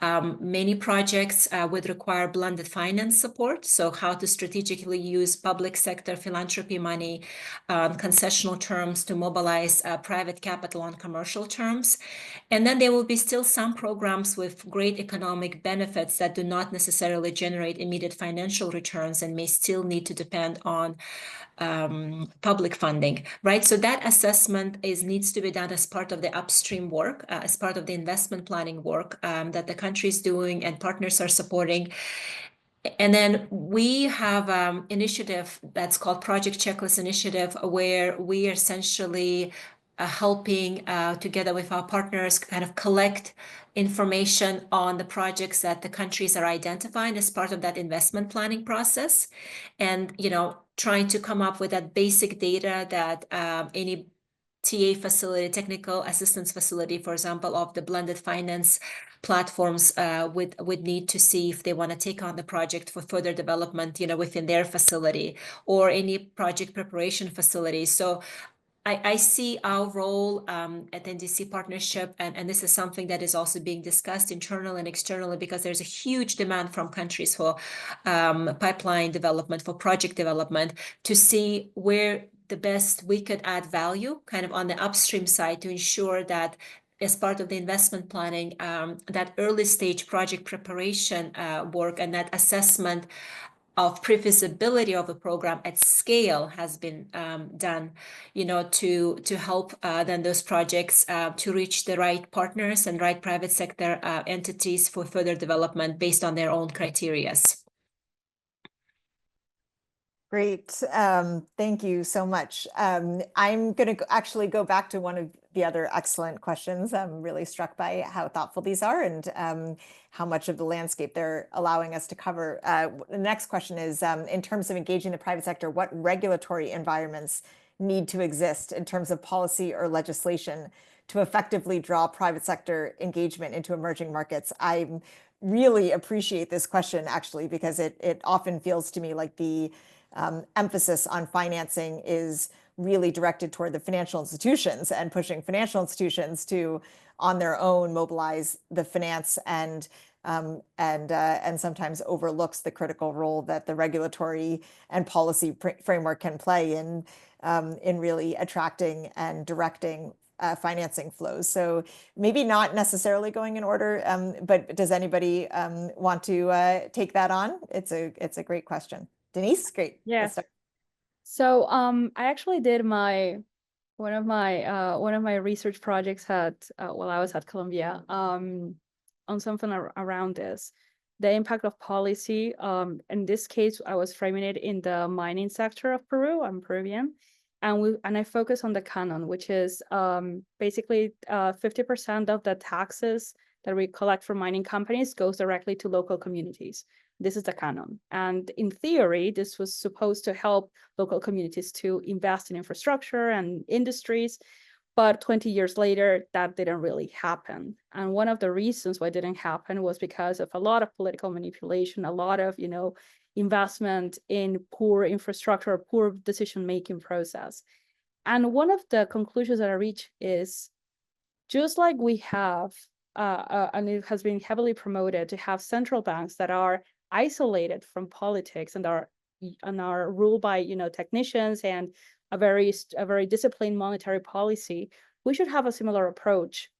Many projects would require blended finance support, so how to strategically use public sector philanthropy money, concessional terms to mobilize private capital on commercial terms. And then there will be still some programs with great economic benefits that do not necessarily generate immediate financial returns and may still need to depend on public funding, right? So that assessment needs to be done as part of the upstream work, as part of the investment planning work that the country is doing and partners are supporting. And then we have an initiative that's called Project Checklist Initiative, where we are essentially helping together with our partners kind of collect information on the projects that the countries are identifying as part of that investment planning process, and trying to come up with that basic data that any TA facility, technical assistance facility, for example, of the blended finance platforms would need to see if they want to take on the project for further development, within their facility, or any project preparation facility. So I see our role at NDC partnership, and this is something that is also being discussed internally and externally, because there's a huge demand from countries for pipeline development, for project development, to see where the best we could add value kind of on the upstream side to ensure that as part of the investment planning, that early stage project preparation work and that assessment of pre-feasibility of a program at scale has been done, to help then those projects to reach the right partners and right private sector entities for further development based on their own criterias. Great. Thank you so much. I'm going to actually go back to one of the other excellent questions. I'm really struck by how thoughtful these are and how much of the landscape they're allowing us to cover. The next question is, in terms of engaging the private sector, what regulatory environments need to exist in terms of policy or legislation to effectively draw private sector engagement into emerging markets? I really appreciate this question, actually, because it often feels to me like the emphasis on financing is really directed toward the financial institutions and pushing financial institutions to, on their own, mobilize the finance and sometimes overlooks the critical role that the regulatory and policy framework can play in really attracting and directing financing flows. So maybe not necessarily going in order, but does anybody want to take that on? It's a great question. Denise, great. Yes. So I actually did one of my research projects while I was at Columbia on something around this, the impact of policy. In this case, I was framing it in the mining sector of Peru. I'm Peruvian, and I focus on the canon, which is basically 50% of the taxes that we collect from mining companies goes directly to local communities. This is the canon. And in theory, this was supposed to help local communities to invest in infrastructure and industries. But 20 years later, that didn't really happen. And one of the reasons why it didn't happen was because of a lot of political manipulation, a lot of, investment in poor infrastructure, poor decision-making process. And one of the conclusions that I reach is, just like we have, and it has been heavily promoted to have central banks that are isolated from politics and are ruled by technicians and a very disciplined monetary policy, we should have a similar approach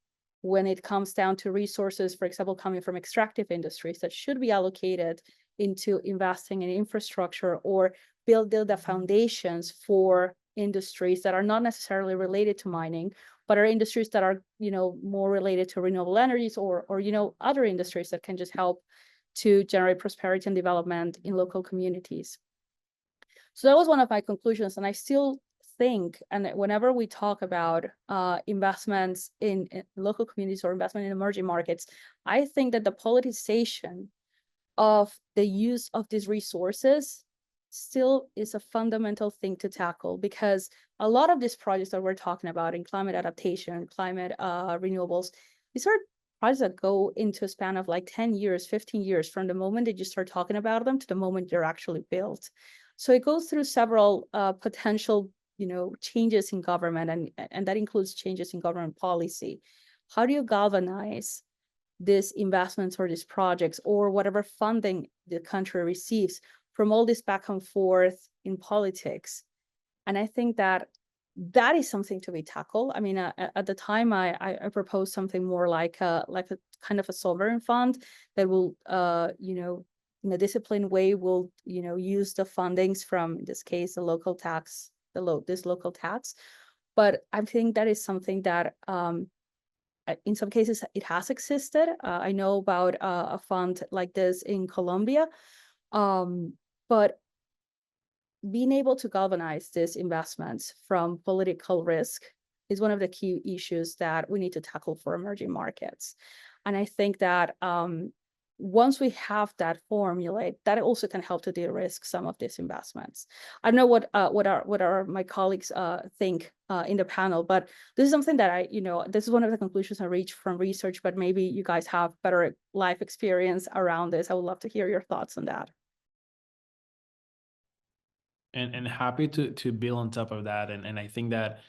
when it comes down to resources, for example, coming from extractive industries that should be allocated into investing in infrastructure or build the foundations for industries that are not necessarily related to mining, but are industries that are more related to renewable energies or other industries that can just help to generate prosperity and development in local communities. So that was one of my conclusions, and I still think, and whenever we talk about investments in local communities or investment in emerging markets, I think that the politicization of the use of these resources still is a fundamental thing to tackle, because a lot of these projects that we're talking about in climate adaptation, climate renewables, these are projects that go into a span of like 10 years, 15 years from the moment that you start talking about them to the moment they're actually built. So it goes through several potential, changes in government, and that includes changes in government policy. How do you galvanize these investments or these projects or whatever funding the country receives from all this back and forth in politics? And I think that is something to be tackled. I mean, at the time, I proposed something more like a kind of a sovereign fund that will, in a disciplined way, will use the fundings from, in this case, the local tax, this local tax. But I think that is something that in some cases it has existed. I know about a fund like this in Colombia, but being able to galvanize these investments from political risk is one of the key issues that we need to tackle for emerging markets. And I think that once we have that formulate, that also can help to de-risk some of these investments. I don't know what our my colleagues think in the panel, but this is something that this is one of the conclusions I reached from research, but maybe you guys have better life experience around this. I would love to hear your thoughts on that. And happy to build on top of that. And I think that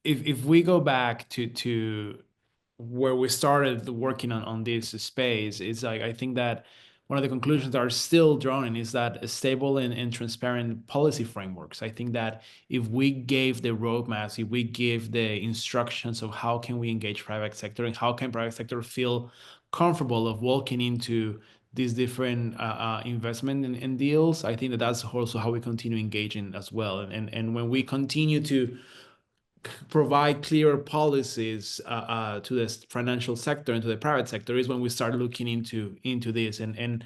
if we go back to where we started working on this space, it's like, I think that one of the conclusions that are still drawn is that a stable and transparent policy frameworks. I think that if we gave the roadmaps, if we give the instructions of how can we engage private sector and how can private sector feel comfortable of walking into these different investment and deals, I think that that's also how we continue engaging as well. And when we continue to provide clear policies to the financial sector and to the private sector is when we start looking into this and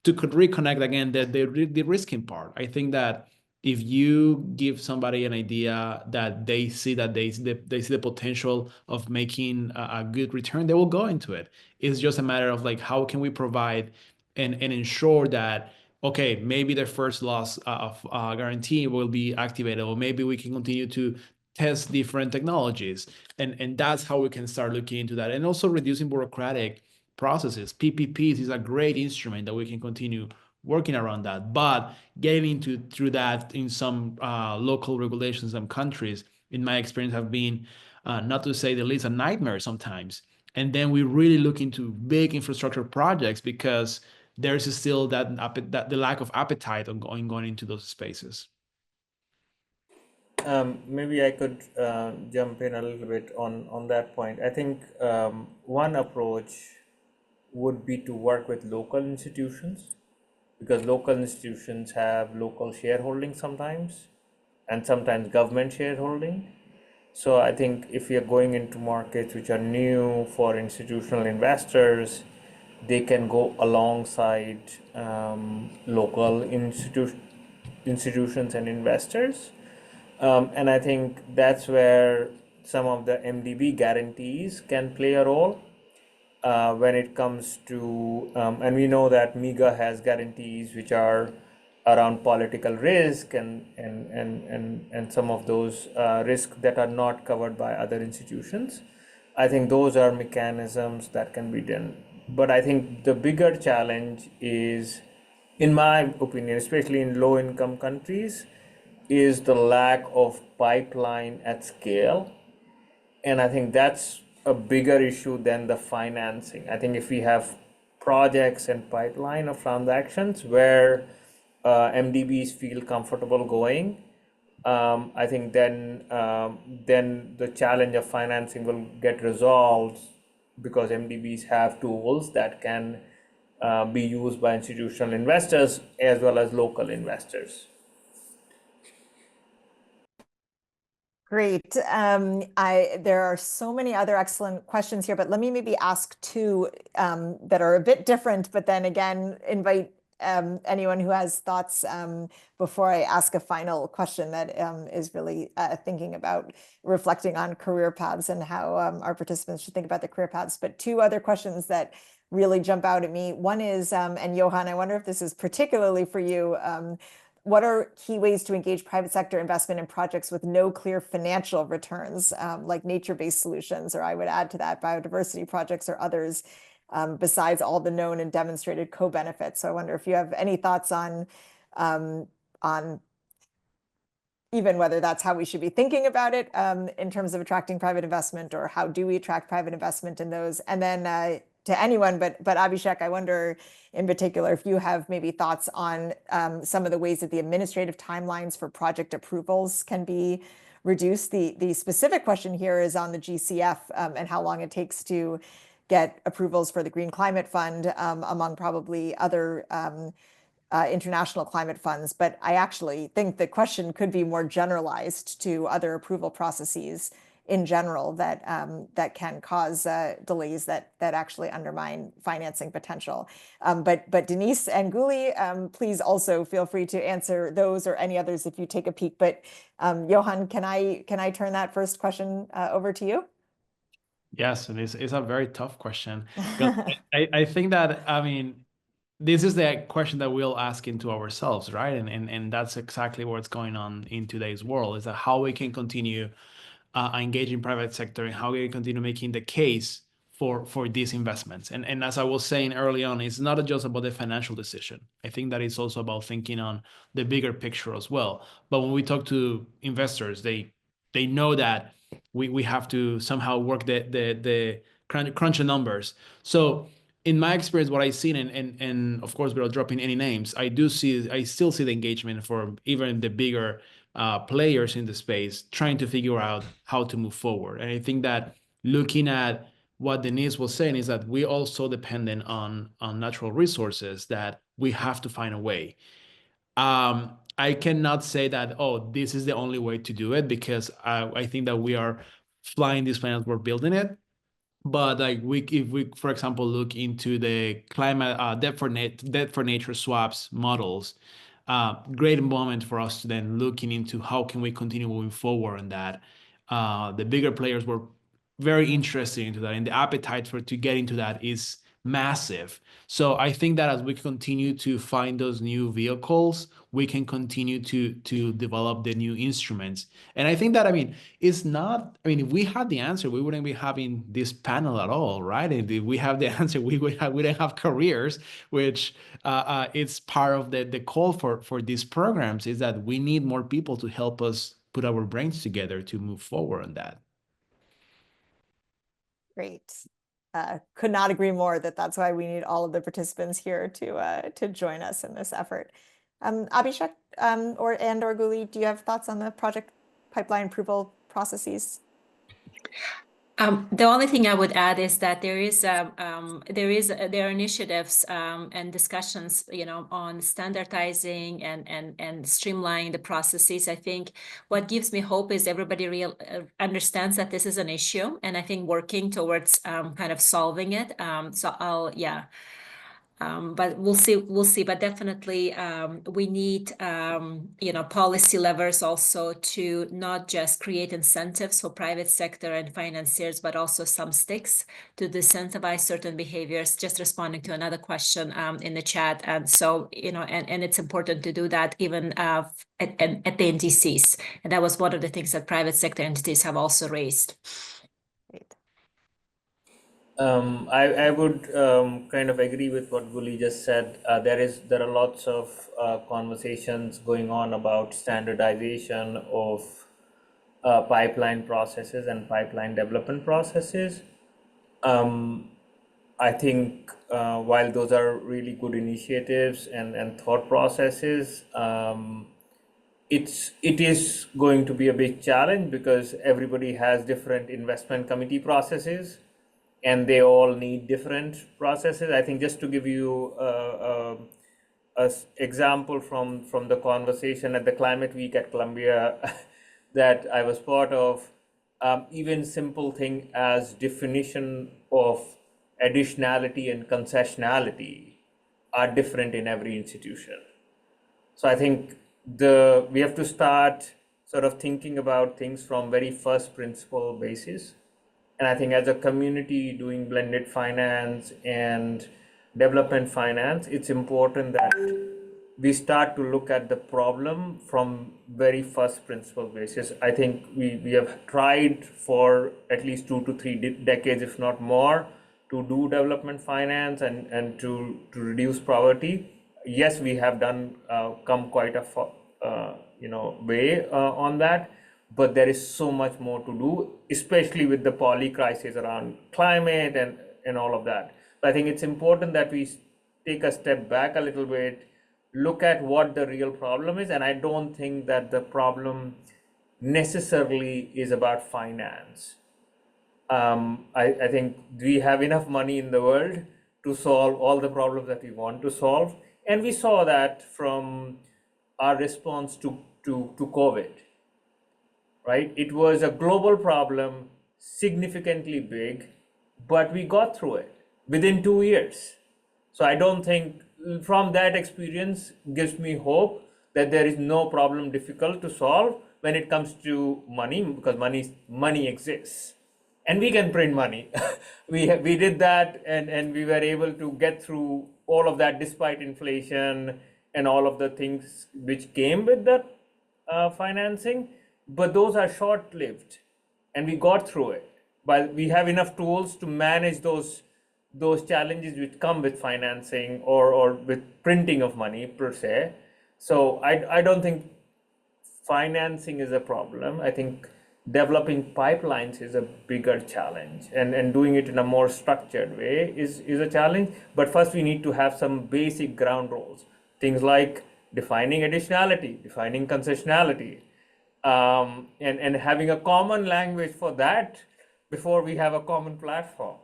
to reconnect again the risking part. I think that if you give somebody an idea that they see the potential of making a good return, they will go into it. It's just a matter of like, how can we provide and ensure that, okay, maybe the first loss of guarantee will be activated, or maybe we can continue to test different technologies. And that's how we can start looking into that. And also reducing bureaucratic processes. PPPs is a great instrument that we can continue working around that. But getting through that in some local regulations in some countries, in my experience, have been, not to say the least, a nightmare sometimes. And then we really look into big infrastructure projects because there's still that the lack of appetite on going into those spaces. Maybe I could jump in a little bit on that point. I think one approach would be to work with local institutions, because local institutions have local shareholding sometimes, and sometimes government shareholding. So I think if we are going into markets which are new for institutional investors, they can go alongside local institutions and investors. And I think that's where some of the MDB guarantees can play a role when it comes to, and we know that MIGA has guarantees which are around political risk and some of those risks that are not covered by other institutions. I think those are mechanisms that can be done. But I think the bigger challenge is, in my opinion, especially in low income countries, is the lack of pipeline at scale. And I think that's a bigger issue than the financing. I think if we have projects and pipeline of transactions where MDBs feel comfortable going, I think then the challenge of financing will get resolved because MDBs have tools that can be used by institutional investors as well as local investors. Great. There are so many other excellent questions here, but let me maybe ask two that are a bit different, but then again, invite anyone who has thoughts before I ask a final question that is really thinking about reflecting on career paths and how our participants should think about the career paths. But two other questions that really jump out at me. One is, and Johan, I wonder if this is particularly for you, what are key ways to engage private sector investment in projects with no clear financial returns, like nature-based solutions, or I would add to that biodiversity projects or others, besides all the known and demonstrated co-benefits? So I wonder if you have any thoughts on even whether that's how we should be thinking about it in terms of attracting private investment, or how do we attract private investment in those? And then to anyone, but Abhishek, I wonder in particular if you have maybe thoughts on some of the ways that the administrative timelines for project approvals can be reduced. The specific question here is on the GCF and how long it takes to get approvals for the Green Climate Fund among probably other international climate funds. But I actually think the question could be more generalized to other approval processes in general that that can cause delays that actually undermine financing potential. But Denise and Guli, please also feel free to answer those or any others if you take a peek. But Johan, can I turn that first question over to you? Yes, and it's a very tough question. I think that, I mean, this is the question that we'll ask into ourselves, right? And that's exactly what's going on in today's world, is that how we can continue engaging private sector and how we continue making the case for these investments. And as I was saying early on, it's not just about the financial decision. I think that it's also about thinking on the bigger picture as well. But when we talk to investors, they know that we have to somehow work the crunch the numbers. So in my experience, what I've seen, and of course, without dropping any names, I still see the engagement for even the bigger players in the space trying to figure out how to move forward. And I think that looking at what Denise was saying is that we also dependent on natural resources, that we have to find a way. I cannot say that, oh, this is the only way to do it, because I think that we are flying this planet, we're building it. But like if we, for example, look into the climate debt for nature swaps models, great moment for us to then looking into how can we continue moving forward on that. The bigger players were very interested into that, and the appetite to get into that is massive. So I think that as we continue to find those new vehicles, we can continue to develop the new instruments. And I think that, I mean, it's not, I mean, if we had the answer, we wouldn't be having this panel at all, right? And if we have the answer, we wouldn't have careers, which it's part of the call for these programs, is that we need more people to help us put our brains together to move forward on that. Great. Could not agree more that that's why we need all of the participants here to join us in this effort. Abhishek or Guli, do you have thoughts on the project pipeline approval processes? The only thing I would add is that there are initiatives and discussions, on standardizing and streamlining the processes. I think what gives me hope is everybody understands that this is an issue, and I think working towards kind of solving it. But we'll see. But definitely, we need, policy levers also to not just create incentives for private sector and financiers, but also some sticks to disincentivize certain behaviors. Just responding to another question in the chat, and so and it's important to do that even at the NDCs, and that was one of the things that private sector entities have also raised. Great. I would kind of agree with what Guli just said. There are lots of conversations going on about standardization of pipeline processes and pipeline development processes. I think while those are really good initiatives and thought processes, it is going to be a big challenge because everybody has different investment committee processes and they all need different processes. I think just to give you a example from the conversation at the Climate Week at Columbia that I was part of, even simple thing as definition of additionality and concessionality are different in every institution. So I think we have to start sort of thinking about things from very first principle basis. And I think as a community doing blended finance and development finance, it's important that we start to look at the problem from very first principle basis. I think we have tried for at least 2 to 3 decades, if not more, to do development finance and to reduce poverty. Yes, we have come quite a way on that. But there is so much more to do, especially with the poly crisis around climate and all of that. But I think it's important that we take a step back a little bit, look at what the real problem is. And I don't think that the problem necessarily is about finance. I think we have enough money in the world to solve all the problems that we want to solve. And we saw that from our response to COVID. Right? It was a global problem, significantly big, but we got through it within 2 years. So I don't think from that experience gives me hope that there is no problem difficult to solve when it comes to money, because money exists and we can print money. we did that and we were able to get through all of that despite inflation and all of the things which came with that financing. But those are short-lived, and we got through it. But we have enough tools to manage those challenges which come with financing or with printing of money per se. So I don't think financing is a problem. I think developing pipelines is a bigger challenge, and doing it in a more structured way is a challenge. But first we need to have some basic ground rules, things like defining additionality, defining concessionality, and having a common language for that before we have a common platform.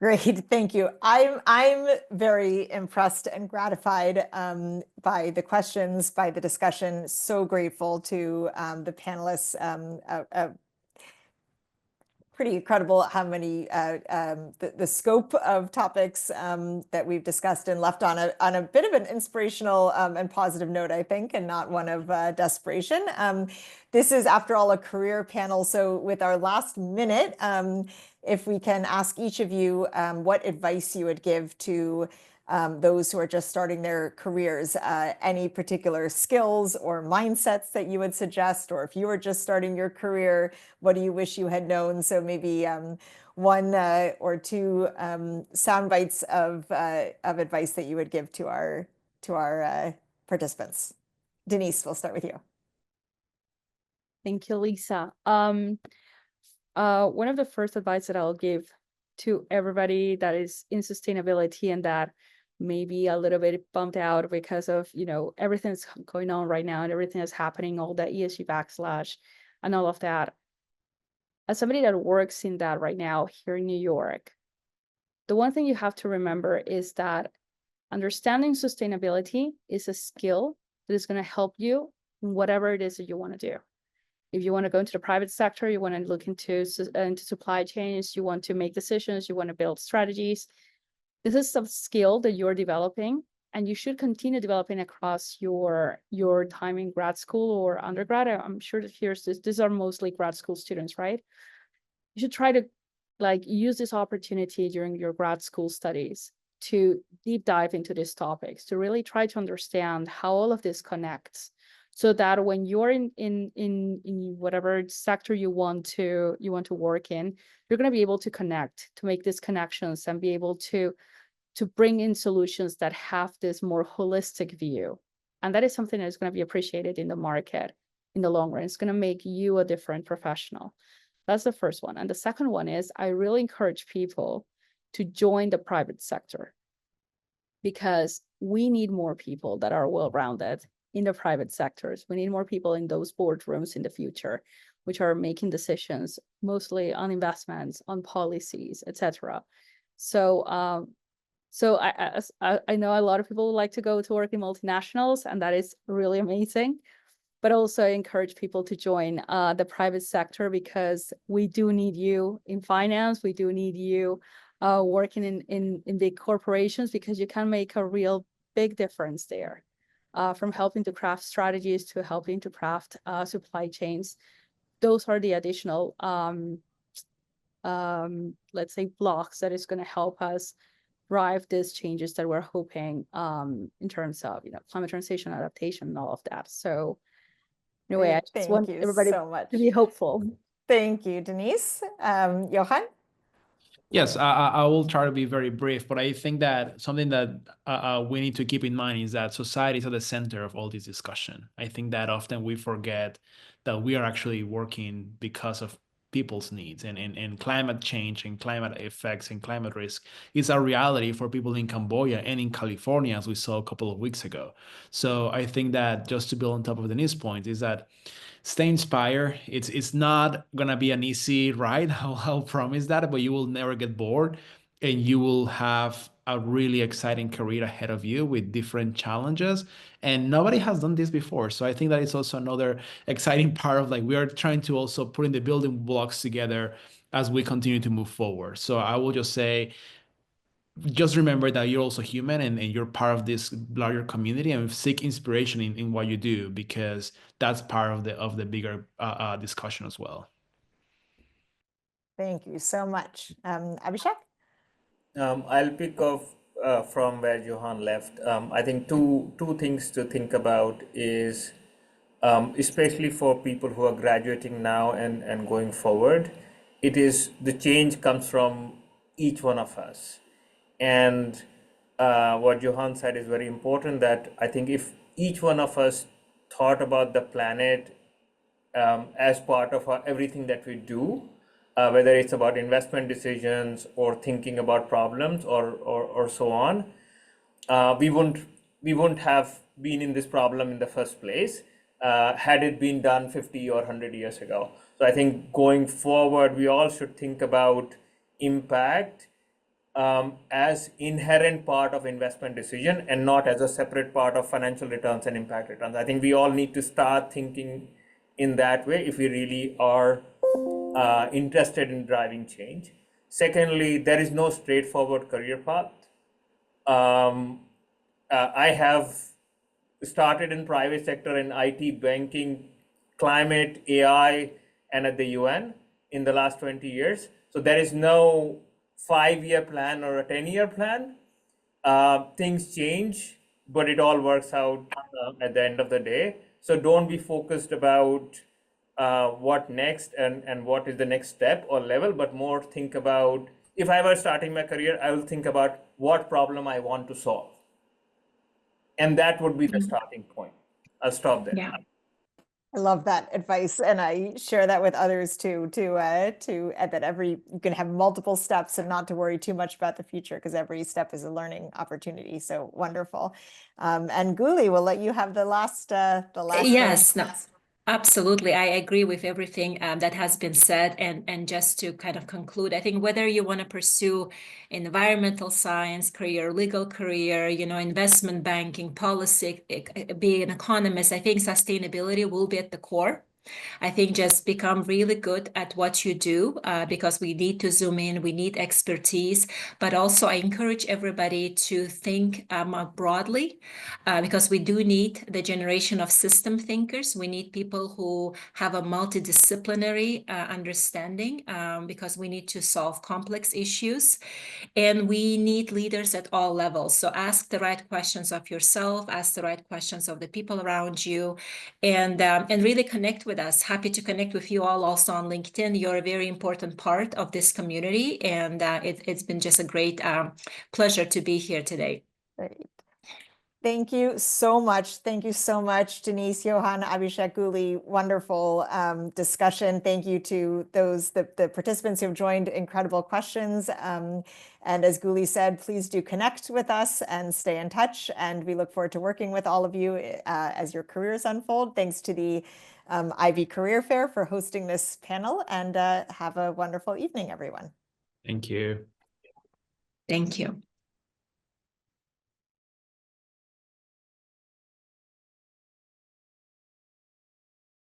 Great, thank you. I'm very impressed and gratified by the questions, by the discussion. So grateful to the panelists. Pretty incredible how many the scope of topics that we've discussed and left on a bit of an inspirational and positive note, I think, and not one of desperation. This is, after all, a career panel. So with our last minute, if we can ask each of you what advice you would give to those who are just starting their careers, any particular skills or mindsets that you would suggest, or if you were just starting your career, what do you wish you had known? So maybe one or two sound bites of advice that you would give to our participants. Denise, we'll start with you. Thank you, Lisa. One of the first advice that I'll give to everybody that is in sustainability and that maybe a little bit bumped out because of, everything that's going on right now and everything that's happening, all that ESG backslash and all of that. As somebody that works in that right now here in New York, the one thing you have to remember is that understanding sustainability is a skill that is going to help you in whatever it is that you want to do. If you want to go into the private sector, you want to look into supply chains, you want to make decisions, you want to build strategies. This is a skill that you're developing, and you should continue developing across your time in grad school or undergrad. I'm sure that these are mostly grad school students, right? You should try to use this opportunity during your grad school studies to deep dive into these topics, to really try to understand how all of this connects, so that when you're in whatever sector you want to work in, you're going to be able to connect, to make these connections, and be able to bring in solutions that have this more holistic view. And that is something that is going to be appreciated in the market in the long run. It's going to make you a different professional. That's the first one. And the second one is, I really encourage people to join the private sector, because we need more people that are well-rounded in the private sectors. We need more people in those boardrooms in the future, which are making decisions mostly on investments, on policies, etc. So I know a lot of people like to go to work in multinationals, and that is really amazing. But also I encourage people to join the private sector, because we do need you in finance. We do need you working in big corporations, because you can make a real big difference there, from helping to craft strategies to helping to craft supply chains. Those are the additional, let's say, blocks that is going to help us drive these changes that we're hoping in terms of climate transition, adaptation, and all of that. So anyway, I just want everybody so much to be hopeful. Thank you, Denise. Johan? Yes, I will try to be very brief, but I think that something that we need to keep in mind is that society is at the center of all this discussion. I think that often we forget that we are actually working because of people's needs, and climate change and climate effects and climate risk is a reality for people in Cambodia and in California, as we saw a couple of weeks ago. So I think that, just to build on top of Denise's point, is that stay inspired. It's not gonna be an easy ride. I'll promise that, but you will never get bored, and you will have a really exciting career ahead of you with different challenges. And nobody has done this before. So I think that it's also another exciting part of, we are trying to also put in the building blocks together as we continue to move forward. So I will just say, just remember that you're also human, and you're part of this larger community, and seek inspiration in what you do, because that's part of the bigger discussion as well. Thank you so much. Abhishek? I'll pick off from where Johan left. I think two things to think about is, especially for people who are graduating now and going forward, it is the change comes from each one of us. And what Johan said is very important, that I think if each one of us thought about the planet as part of everything that we do, whether it's about investment decisions or thinking about problems or so on, we wouldn't have been in this problem in the first place had it been done 50 or 100 years ago. So I think going forward, we all should think about impact as inherent part of investment decision, and not as a separate part of financial returns and impact returns. I think we all need to start thinking in that way if we really are interested in driving change. Secondly, there is no straightforward career path. I have started in private sector in IT, banking, climate, AI, and at the UN in the last 20 years. So there is no 5-year plan or a 10-year plan. Things change, but it all works out at the end of the day. So don't be focused about what next and what is the next step or level, but more think about, if I were starting my career, I will think about what problem I want to solve. And that would be the starting point. I'll stop there. Yeah. I love that advice, and I share that with others too, that you can have multiple steps and not to worry too much about the future, because every step is a learning opportunity. So wonderful. And Guli, we'll let you have the last Yes, no, absolutely. I agree with everything that has been said. And just to kind of conclude, I think whether you want to pursue environmental science career, legal career, investment banking, policy, be an economist, I think sustainability will be at the core I think just become really good at what you do, because we need to zoom in, we need expertise, but also I encourage everybody to think broadly, because we do need the generation of system thinkers. We need people who have a multidisciplinary understanding, because we need to solve complex issues. And we need leaders at all levels. So ask the right questions of yourself, ask the right questions of the people around you, and really connect with us. Happy to connect with you all also on LinkedIn. You're a very important part of this community, and it's been just a great pleasure to be here today. Great. Thank you so much. Thank you so much, Denise, Johan, Abhishek, Guli. Wonderful discussion. Thank you to the participants who have joined. Incredible questions. And as Guli said, please do connect with us and stay in touch. And we look forward to working with all of you as your careers unfold. Thanks to the Ivy Career Fair for hosting this panel. And have a wonderful evening, everyone. Thank you. Thank you.